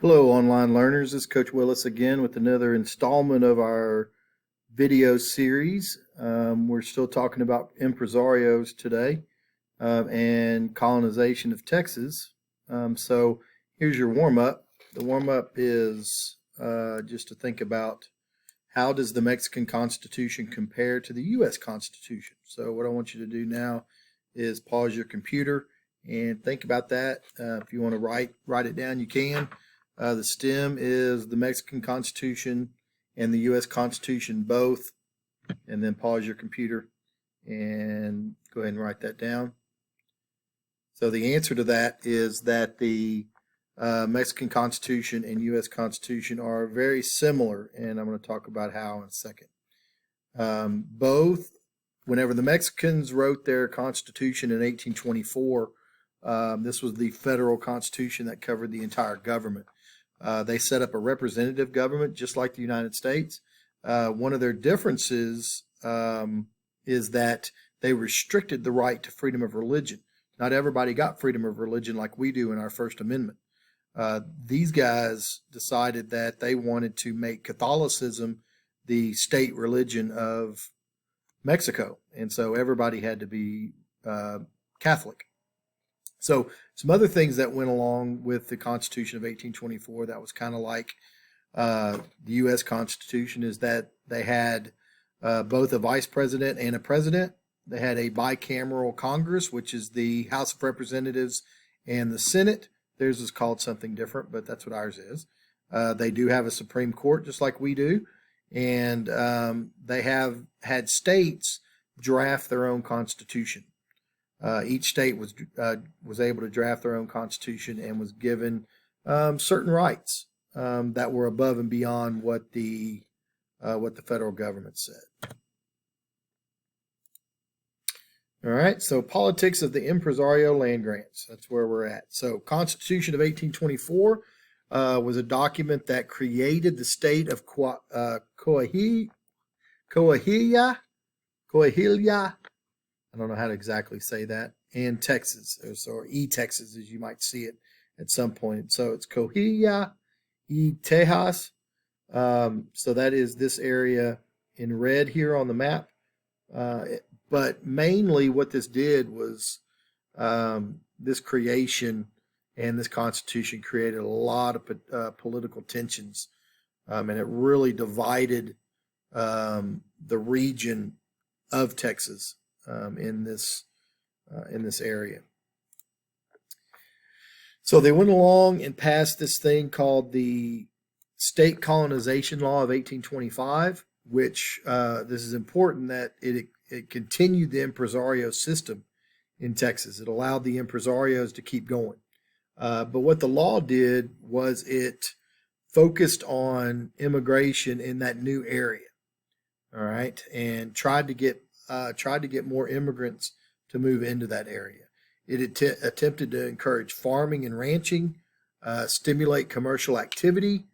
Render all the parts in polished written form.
Hello, online learners. This is Coach Willis again with another installment of our video series. We're still talking about impresarios today and colonization of Texas. So here's your warm-up. The warm-up is just to think about how does the Mexican Constitution compare to the U.S. Constitution. So what I want you to do now is pause your computer and think about that. If you want to write it down, you can. The stem is the Mexican Constitution and the U.S. Constitution both, and then pause your computer and go ahead and write that down. So the answer to that is that the Mexican Constitution and U.S. Constitution are very similar, and I'm going to talk about how in a second. Both, whenever the Mexicans wrote their Constitution in 1824, this was the federal constitution that covered the entire government. They set up a representative government just like the United States. One of their differences is that they restricted the right to freedom of religion. Not everybody got freedom of religion like we do in our First Amendment. These guys decided that they wanted to make Catholicism the state religion of Mexico, and so everybody had to be Catholic. So some other things that went along with the Constitution of 1824 that was kind of like the U.S. Constitution is that they had both a vice president and a president. They had a bicameral Congress, which is the House of Representatives and the Senate. Theirs is called something different, but that's what ours is. They do have a Supreme Court, just like we do. And they have had states draft their own constitution. Each state was able to draft their own constitution and was given certain rights that were above and beyond what the federal government said. All right, so politics of the Empresario land grants. That's where we're at. So Constitution of 1824 was a document that created the state of Coahuila. I don't know how to exactly say that, and Texas, or Texas, as you might see it at some point. So it's Coahuila, Tejas. So that is this area in red here on the map. But mainly what this did was this creation and this Constitution created a lot of political tensions, and it really divided the region of Texas. In this area. So they went along and passed this thing called the State Colonization Law of 1825, which this is important that it continued the impresario system in Texas. It allowed the impresarios to keep going. But what the law did was it focused on immigration in that new area. All right, and tried to get more immigrants to move into that area. It attempted to encourage farming and ranching, stimulate commercial activity.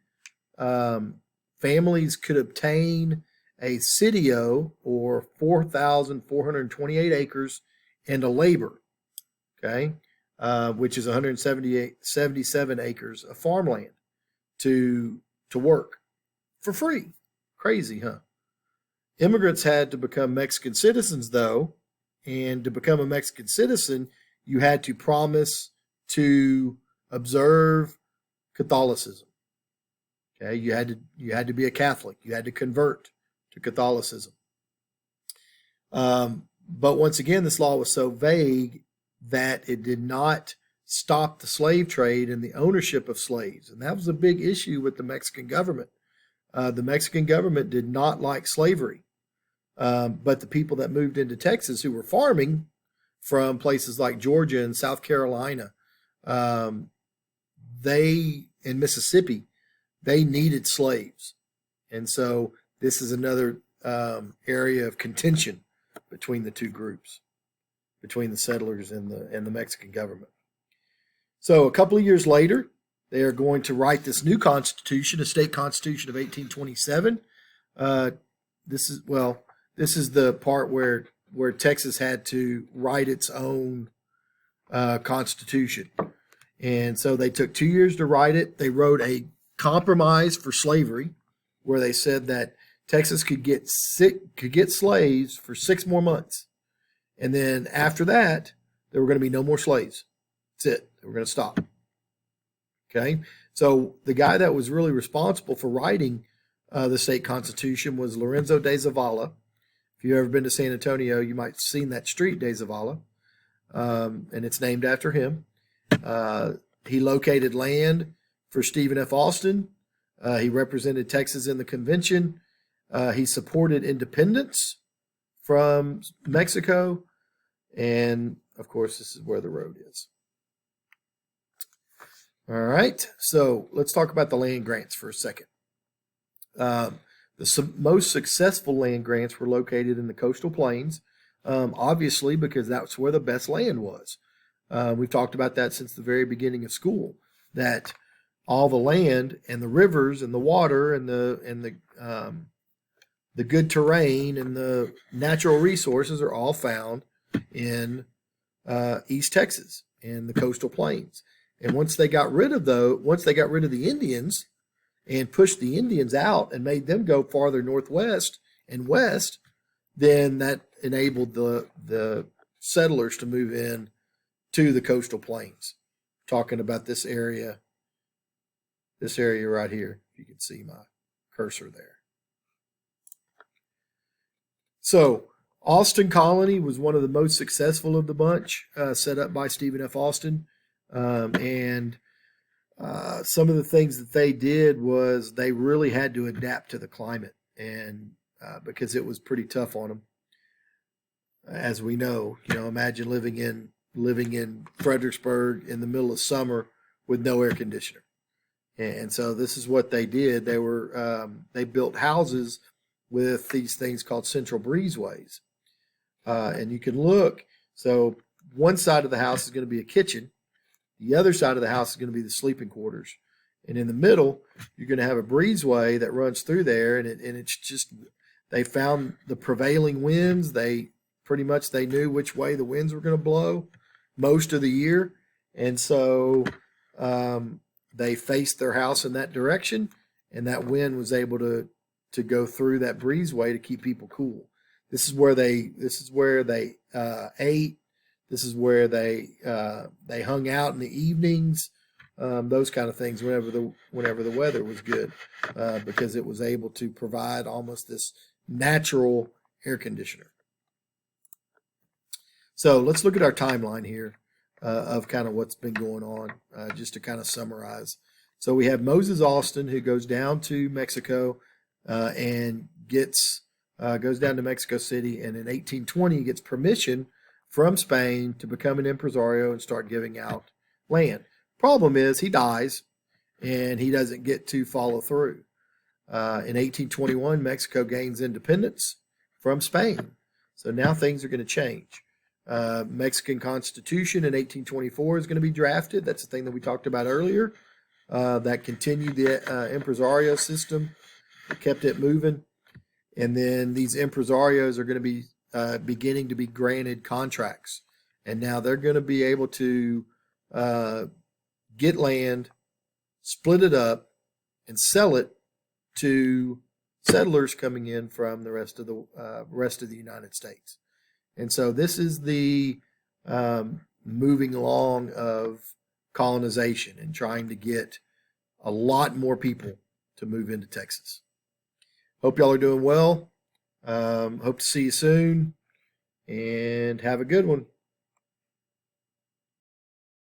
Families could obtain a sitio, or 4,428 acres, and a labor, okay, which is 177 acres of farmland to work for free. Crazy, huh? Immigrants had to become Mexican citizens, though, and to become a Mexican citizen, you had to promise to observe Catholicism. Okay, you had to be a Catholic. You had to convert to Catholicism. But once again, this law was so vague that it did not stop the slave trade and the ownership of slaves, and that was a big issue with the Mexican government. The Mexican government did not like slavery. But the people that moved into Texas who were farming from places like Georgia and South Carolina, in Mississippi, they needed slaves. And so this is another area of contention between the two groups, between the settlers and the Mexican government. So a couple of years later, they are going to write this new constitution, a state constitution of 1827. This is the part where Texas had to write its own constitution. And so they took 2 years to write it. They wrote a compromise for slavery where they said that Texas could get slaves for 6 more months. And then after that, there were going to be no more slaves. That's it. They were going to stop. Okay. So the guy that was really responsible for writing the state constitution was Lorenzo de Zavala. If you've ever been to San Antonio, you might have seen that street, de Zavala, and it's named after him. He located land for Stephen F. Austin. He represented Texas in the convention. He supported independence from Mexico. And, of course, this is where the road is. All right, so let's talk about the land grants for a second. The most successful land grants were located in the coastal plains, obviously because that's where the best land was. We've talked about that since the very beginning of school, that all the land and the rivers and the water and the good terrain and the natural resources are all found in East Texas in the coastal plains. And once they got rid of the Indians and pushed the Indians out and made them go farther northwest and west, then that enabled the settlers to move in to the coastal plains. Talking about this area right here. If you can see my cursor there. So Austin Colony was one of the most successful of the bunch, set up by Stephen F. Austin. And some of the things that they did was they really had to adapt to the climate, and because it was pretty tough on them. As we know, imagine living in Fredericksburg in the middle of summer with no air conditioner. And so this is what they did. They built houses with these things called central breezeways. And you can look, so one side of the house is going to be a kitchen. The other side of the house is going to be the sleeping quarters. And in the middle, you're going to have a breezeway that runs through there. And it's just, they found the prevailing winds. They knew which way the winds were going to blow most of the year. And so they faced their house in that direction. And that wind was able to go through that breezeway to keep people cool. This is where they ate. This is where they hung out in the evenings, those kind of things. Whenever the weather was good, because it was able to provide almost this natural air conditioner. So let's look at our timeline here of kind of what's been going on, just to kind of summarize. So we have Moses Austin, who goes down to Mexico and goes down to Mexico City, and in 1820 he gets permission from Spain to become an impresario and start giving out land. Problem is he dies and he doesn't get to follow through. In 1821, Mexico gains independence from Spain. So now things are going to change. Mexican Constitution in 1824 is going to be drafted. That's the thing that we talked about earlier. That continued the impresario system, kept it moving. And then these impresarios are going to be beginning to be granted contracts. And now they're going to be able to get land, split it up, and sell it to settlers coming in from the rest of the United States. And so this is the moving along of colonization and trying to get a lot more people to move into Texas. Hope y'all are doing well. Hope to see you soon, and have a good one.